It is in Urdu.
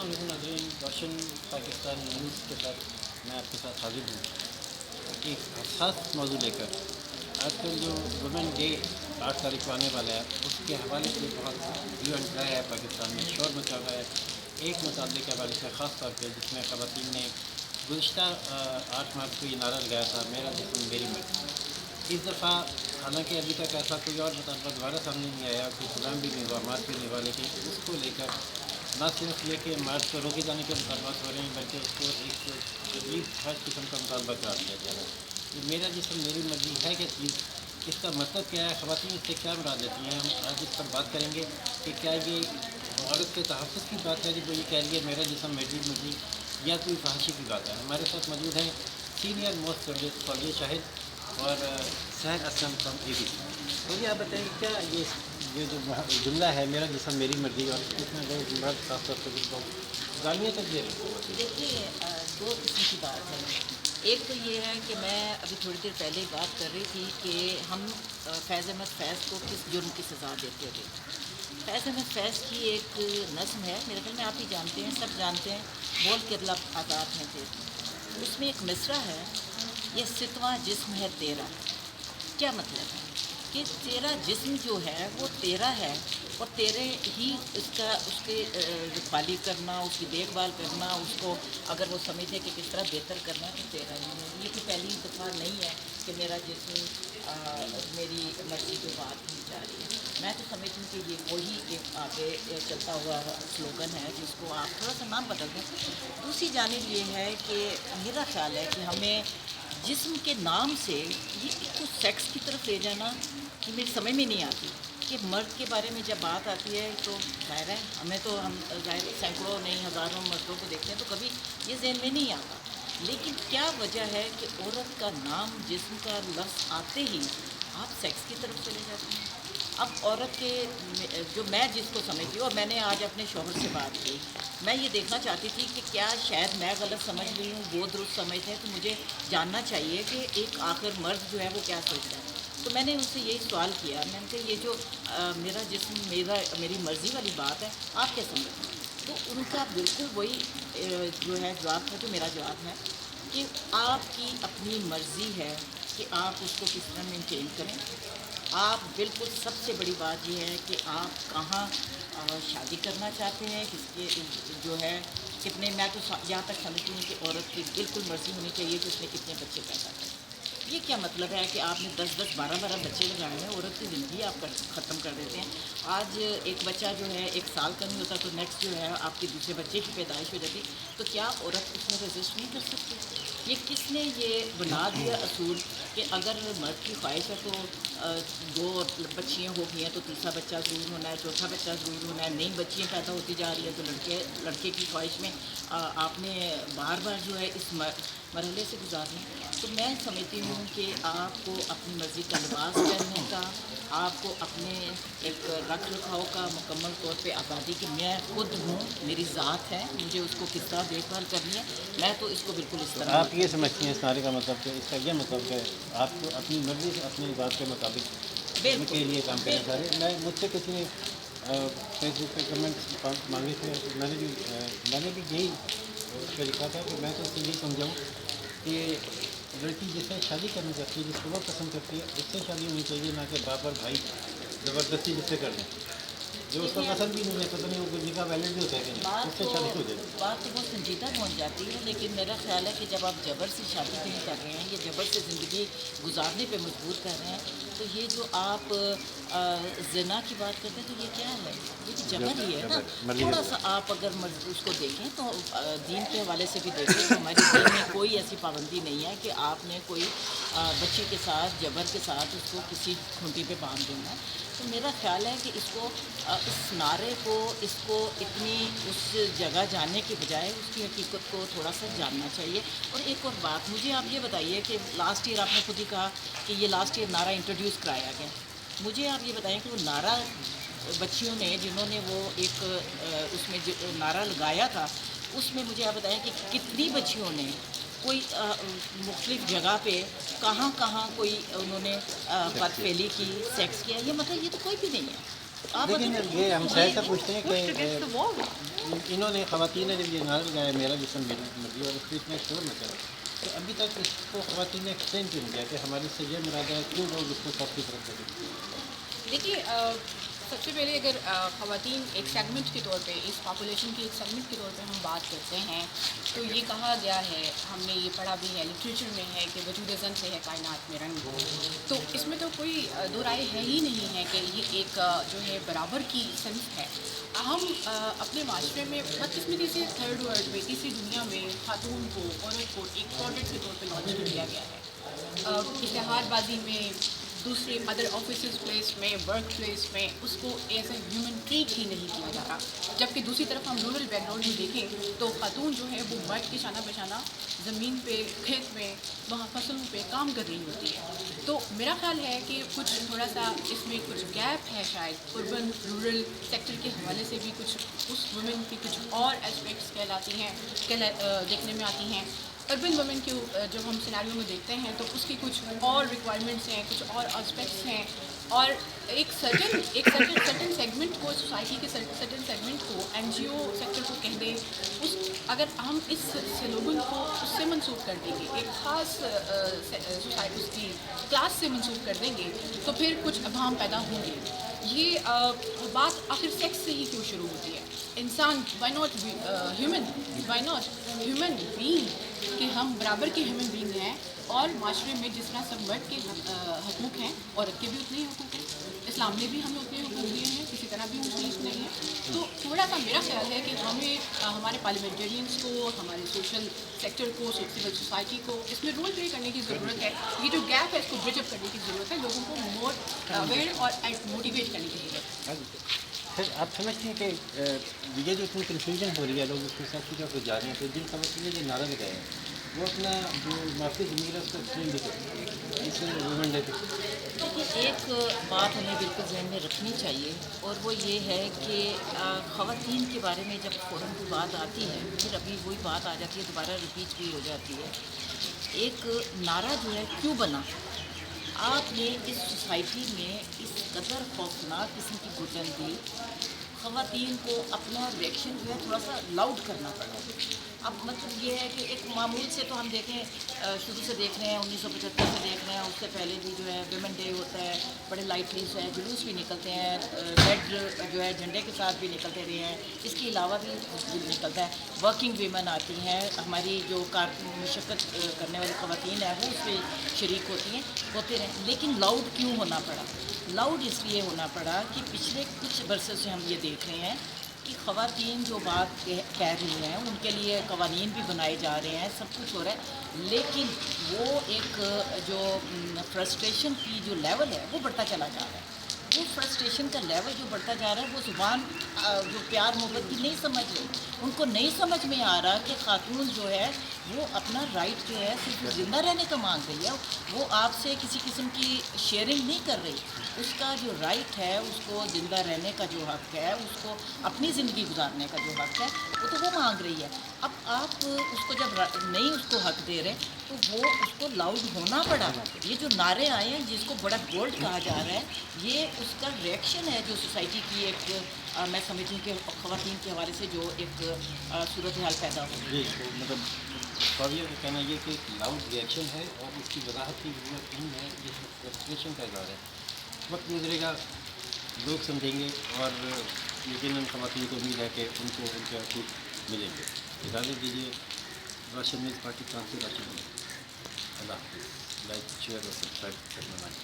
السلام علیکم ناظرین، روشن پاکستان نیوز کے ساتھ میں آپ کے ساتھ حاضر ہوں ایک حساس موضوع لے کر۔ آج کل جو وومن ڈے 8 تاریخ کو آنے والا ہے، اس کے حوالے سے بہت یو اینڈ ٹرائی ہے پاکستان میں، شور مچا ہوا ہے ایک مطالبے کے حوالے سے، خاص طور پہ جس میں خواتین نے گزشتہ 8 مارچ کو یہ نعرہ لگایا تھا، میرا جسم میری مرضی۔ اس دفعہ حالانکہ ابھی تک ایسا کوئی اور مطالبہ دوبارہ سامنے نہیں آیا، کوئی پروگرام بھی نہیں ہوا مارچ بھی نہیں ہوا، لیکن اس کو لے کر نہ صرف یہ کہ مارچ کو روکے جانے کے مطالبات ہو رہے ہیں، بلکہ اس کو ایک عجیب خاص قسم کا مطالبہ قرار دیا جا رہا ہے۔ یہ میرا جسم میری مرضی ہے کہ چیز، اس کا مطلب کیا ہے، خواتین اس سے کیا مراد لیتی ہیں، ہم آج اس پر بات کریں گے کہ کیا یہ عورت کے تحفظ کی بات ہے جب وہ یہ کہہ رہی ہے میرا جسم میری مرضی، یا کوئی فحاشی کی بات ہے۔ ہمارے ساتھ موجود ہیں سینئر موسٹ فوجی شاہد اور Sahar Aslam from A B C. مجھے آپ بتائیں کیا یہ جو جملہ ہے میرا جسم میری مرضی، اور اس میں لوگ مرد خاص طور پہ جس کو گالیاں تک دے رہے ہیں؟ دیکھیے، دو قسم کی بات ہے۔ ایک تو یہ ہے کہ میں ابھی تھوڑی دیر پہلے بات کر رہی تھی کہ ہم فیض احمد فیض کو کس جرم کی سزا دیتے ہوئے۔ فیض احمد فیض کی ایک نظم ہے، میرے خیال میں آپ ہی جانتے ہیں، سب جانتے ہیں، بول کے لب آزاد ہیں تیرے۔ اس میں ایک مصرع ہے، یہ ستواں جسم ہے تیرا۔ کیا مطلب ہے کہ تیرا جسم جو ہے وہ تیرا ہے، اور تیرے ہی اس کے رکھوالی کرنا، اس کی دیکھ بھال کرنا، اس کو اگر وہ سمجھے کہ کس طرح بہتر کرنا تو تیرا ہی ہے۔ یہ کوئی پہلی دفعہ نہیں ہے کہ میرا جسم میری مرضی کی بات کی جا رہی ہے۔ میں تو سمجھتی ہوں کہ یہ وہی ایک آگے چلتا ہوا سلوگن ہے جس کو آپ تھوڑا سا نام بدل دیں۔ دوسری جانب یہ ہے کہ میرا خیال ہے کہ ہمیں جسم کے نام سے یہ ایک تو سیکس کی طرف لے جانا کہ میری سمجھ میں نہیں آتی کہ مرد کے بارے میں جب بات آتی ہے تو ظاہر ہے ہمیں تو ہم ظاہر سینکڑوں نہیں ہزاروں مردوں کو دیکھتے ہیں تو کبھی یہ ذہن میں نہیں آتا، لیکن کیا وجہ ہے کہ عورت کا نام جسم کا لفظ آتے ہی آپ سیکس کی طرف چلے جاتے ہیں۔ اب عورت کے جو میں جس کو سمجھتی ہوں، اور میں نے آج اپنے شوہر سے بات کی، میں یہ دیکھنا چاہتی تھی کہ کیا شاید میں غلط سمجھ رہی ہوں، وہ درست سمجھتے ہیں، تو مجھے جاننا چاہیے کہ ایک آخر مرد جو ہے وہ کیا سوچتا ہے۔ تو میں نے ان سے یہی سوال کیا، میں نے کہا یہ جو میرا جسم میری مرضی والی بات ہے آپ کیا سمجھتے ہیں؟ تو ان کا بالکل وہی جو ہے جواب تھا جو میرا جواب ہے کہ آپ کی اپنی مرضی ہے کہ آپ اس کو کس طرح مینٹین کریں۔ آپ بالکل سب سے بڑی بات یہ ہے کہ آپ کہاں شادی کرنا چاہتے ہیں، کس کے جو ہے کتنے، میں تو یہاں تک سمجھتی ہوں کہ عورت کی بالکل مرضی ہونی چاہیے کہ اس نے کتنے بچے پیدا کریں۔ یہ کیا مطلب ہے کہ آپ نے 10 12 بچے لگائے ہیں، عورت کی زندگی آپ ختم کر دیتے ہیں۔ آج ایک بچہ جو ہے 1 سال کا نہیں ہوتا تو نیکسٹ جو ہے آپ کے دوسرے بچے کی پیدائش ہو جاتی، تو کیا عورت اس میں رجسٹ نہیں کر سکتی؟ یہ کس نے یہ بنا دیا اصول کہ اگر مرد کی خواہش ہے تو 2 بچیاں ہو گئی ہیں تو تیسرا بچہ ضرور ہونا ہے، چوتھا بچہ ضرور ہونا ہے، نئی بچیاں پیدا ہوتی جا رہی ہیں تو لڑکے کی خواہش میں آپ نے بار بار جو ہے اس مرحلے سے گزارنا ہے۔ تو میں سمجھتی ہوں کہ آپ کو اپنی مرضی کا لباس پہننے کا، آپ کو اپنے ایک رکھ رکھاؤ کا مکمل طور پہ آزادی کی، میں خود ہوں، میری ذات ہے، مجھے اس کو کس طرح دیکھ بھال کرنی ہے، میں تو اس کو بالکل اس طرح آپ یہ سمجھتی ہیں اس نعرے کا مطلب، کہ اس کا یہ مطلب کہ آپ کو اپنی مرضی سے اپنی ذات کے مطابق ان کے لیے کام کرنا چاہ رہے ہیں؟ مجھ سے کسی نے فیس بک پہ کمنٹ مانگے تھے، میں نے بھی یہی اس پہ لکھا تھا کہ میں تو اس سے یہی سمجھاؤں کہ لڑکی جس سے شادی کرنا چاہتی ہے، جس کو وہ پسند کرتی ہے، اس سے شادی ہونی چاہیے، نہ کہ باپ اور بھائی زبردستی جس سے کر دیں، جو اس کو پسند بھی نہیں ہے، پتہ نہیں وہ نکاح ویلڈ بھی ہوتا ہے کہ نہیں، اس سے شادی ہو جائے۔ بات تو بہت سنجیدہ پہنچ جاتی ہے، لیکن میرا خیال ہے کہ جب آپ جبر سے شادی نہیں کر رہے ہیں یا جبر سے زندگی گزارنے پہ مجبور کر رہے ہیں، تو یہ جو آپ زنا کی بات کرتے ہیں تو یہ کیا ہے؟ یہ تو جبر ہی ہے نا۔ تھوڑا سا آپ اگر اس کو دیکھیں تو دین کے حوالے سے بھی دیکھیں تو ہمارے دین میں کوئی ایسی پابندی نہیں ہے کہ آپ نے کوئی بچی کے ساتھ جبر کے ساتھ اس کو کسی کھونٹی پہ باندھ دینا ہے۔ تو میرا خیال ہے کہ اس کو اس نعرے کو اس کو اتنی اس جگہ جاننے کی بجائے اس کی حقیقت کو تھوڑا سا جاننا چاہیے۔ اور ایک اور بات مجھے آپ یہ بتائیے کہ لاسٹ ایئر آپ نے خود ہی کہا کہ یہ لاسٹ ایئر نعرہ انٹروڈیوس کرایا گیا، مجھے آپ یہ بتائیں کہ وہ نعرہ بچیوں نے جنہوں نے وہ ایک اس میں نعرہ لگایا تھا، اس میں مجھے آپ بتائیں کہ کتنی بچیوں نے کوئی مختلف جگہ پہ کہاں کوئی انہوں نے پت پھیلی کی، سیکس کیا، یہ مطلب یہ تو کوئی بھی نہیں ہے۔ آپ لیکن یہ ہم شاید سے پوچھتے ہیں کہ انہوں نے خواتین نے جب یہ نعرہ لگایا میرا جسم میری مرضی اور اس کو اتنا شور مچا تو ابھی تک اس کو خواتین نے ایکسپلین کیوں نہیں کیا کہ ہماری سے یہ مراد ہے کیوں لوگ اس کو سب کی طرف دیکھتے ہیں؟ دیکھیے سب سے پہلے اگر خواتین ایک سیگمنٹ کے طور پہ اس پاپولیشن کی ایک سیگمنٹ کے طور پہ ہم بات کرتے ہیں تو یہ کہا گیا ہے، ہم نے یہ پڑھا بھی ہے، لٹریچر میں ہے کہ وجود زن سے ہے کائنات میں رنگ، تو اس میں تو کوئی دو رائے ہے ہی نہیں ہے کہ یہ ایک جو ہے برابر کی صنف ہے۔ ہم اپنے معاشرے میں بدقسمتی سے تھرڈ ورلڈ میں تیسری دنیا میں خاتون کو عورت کو ایک پروڈکٹ کے طور پہ لانچ کر دیا گیا ہے۔ اشتہار بازی میں، دوسرے ادر آفیسز پلیس میں، ورک پلیس میں اس کو ایز اے ہیومن ٹریٹ ہی نہیں کیا جا رہا، جبکہ دوسری طرف ہم رورل بیک گراؤنڈ میں دیکھیں تو خاتون جو ہے وہ مرد کے شانہ بشانہ زمین پہ، کھیت میں، وہاں فصلوں پہ کام کر رہی ہوتی ہے۔ تو میرا خیال ہے کہ کچھ تھوڑا سا اس میں کچھ گیپ ہے، شاید اربن رورل سیکٹر کے حوالے سے بھی کچھ اس وومن کی کچھ اور اسپیکٹس کہلاتی ہیں، دیکھنے میں آتی ہیں۔ اربن وومن کی جو ہم سیناریو میں دیکھتے ہیں تو اس کی کچھ اور ریکوائرمنٹس ہیں، کچھ اور اسپیکٹس ہیں، اور ایک سرٹن سیگمنٹ کو، سوسائٹی کے سرٹن سیگمنٹ کو، این جی او سیکٹر کو کہہ دیں، اگر ہم اس سلوگن کو اس سے منسوخ کر دیں گے، ایک خاص سوسائٹی اس کی کلاس سے منسوخ کر دیں گے تو پھر کچھ ابہام پیدا ہوں گے۔ یہ بات آخر سیکس سے ہی کیوں شروع ہوتی ہے؟ انسان وائی ناٹ ہیومن بینگ، کہ ہم برابر کے ہیومن بینگ ہیں، اور معاشرے میں جس طرح سب مرد کے حقوق ہیں عورت کے بھی اتنے ہی حقوق ہیں، اسلام نے بھی ہمیں اتنے حقوق دیے ہیں، کسی طرح بھی مختلف نہیں ہے۔ تو تھوڑا سا میرا خیال ہے کہ ہمیں ہمارے پارلیمنٹرینس کو، ہمارے سوشل سیکٹر کو، سول سوسائٹی کو اس میں رول پلے کرنے کی ضرورت ہے۔ یہ جو گیپ ہے اس کو برج اپ کرنے کی ضرورت ہے، لوگوں کو مور اویئر اور موٹیویٹ کرنے کی ضرورت ہے۔ پھر آپ سمجھتے ہیں کہ یہ جو اتنی کنفیوژن ہو رہی ہے، لوگ اس کے ساتھ کی طرف جا رہے ہیں، تو جن خواتین نے یہ نعرہ لگایا ہے وہ اپنا جو معافی زندگی ہے اس کو ایکسپلین بھی کرتے ہیں اس وومن ڈے پہ؟ دیکھیے، ایک بات ہمیں بالکل ذہن میں رکھنی چاہیے، اور وہ یہ ہے کہ خواتین کے بارے میں جب فوراً کوئی بات آتی ہے، پھر ابھی وہی بات آ جاتی ہے، دوبارہ ریپیٹ بھی ہو جاتی ہے۔ ایک نعرہ جو ہے کیوں بنا؟ آپ نے اس سوسائٹی میں اس قدر خوفناک قسم کی گھٹن دی، خواتین کو اپنا ریئیکشن جو ہے تھوڑا سا لاؤڈ کرنا پڑا۔ اب مطلب یہ ہے کہ ایک معمول سے تو ہم دیکھیں، شروع سے دیکھ رہے ہیں، 1975 سے دیکھ رہے ہیں، اس سے پہلے بھی جو ہے ویمن ڈے ہوتا ہے، بڑے لائٹلی سے جلوس بھی نکلتے ہیں، ریڈ جو ہے جھنڈے کے ساتھ بھی نکلتے رہے ہیں، اس کے علاوہ بھی نکلتا ہے، ورکنگ ویمن آتی ہیں، ہماری جو مشقت کرنے والی خواتین ہیں وہ اس پہ شریک ہوتے رہے، لیکن لاؤڈ کیوں ہونا پڑا؟ لاؤڈ اس لیے ہونا پڑا کہ پچھلے کچھ برسوں سے ہم یہ دیکھ رہے ہیں کہ خواتین جو بات کہہ رہی ہیں، ان کے لیے قوانین بھی بنائے جا رہے ہیں، سب کچھ ہو رہا ہے، لیکن وہ ایک جو فرسٹریشن کی جو لیول ہے وہ بڑھتا چلا جا رہا ہے۔ وہ فرسٹریشن کا لیول جو بڑھتا جا رہا ہے، وہ زبان جو پیار محبت کی نہیں سمجھ رہی، ان کو نہیں سمجھ میں آ رہا کہ خاتون جو ہے وہ اپنا رائٹ جو ہے صرف زندہ رہنے کا مانگ رہی ہے، وہ آپ سے کسی قسم کی شیئرنگ نہیں کر رہی، اس کا جو رائٹ ہے، اس کو زندہ رہنے کا جو حق ہے، اس کو اپنی زندگی گزارنے کا جو حق ہے، وہ تو وہ مانگ رہی ہے۔ اب آپ اس کو جب نہیں اس کو حق دے رہے تو وہ اس کو لاؤڈ ہونا پڑا۔ یہ جو نعرے آئے ہیں جس کو بڑا بولڈ کہا جا رہا ہے، یہ اس کا ریئیکشن ہے جو سوسائٹی کی ایک میں سمجھتی ہوں کہ خواتین کے حوالے سے جو ایک صورتحال پیدا ہو جی، تو مطلب فاویہ کا کہنا یہ کہ ایک لاؤڈ ریئیکشن ہے اور اس کی وضاحت کی ضرورت نہیں ہے، یہ فرسٹریشن کا اظہار ہے۔ وقت گزرے گا، لوگ سمجھیں گے، اور یقیناً خواتین کو امید ہے کہ ان کو ان کے حقوق ملیں گے۔ اجازت دیجیے، راشد میز پاکستان سے راشد میز۔ اللہ حافظ۔ لائک، شیئر اور سبسکرائب کرنا نہ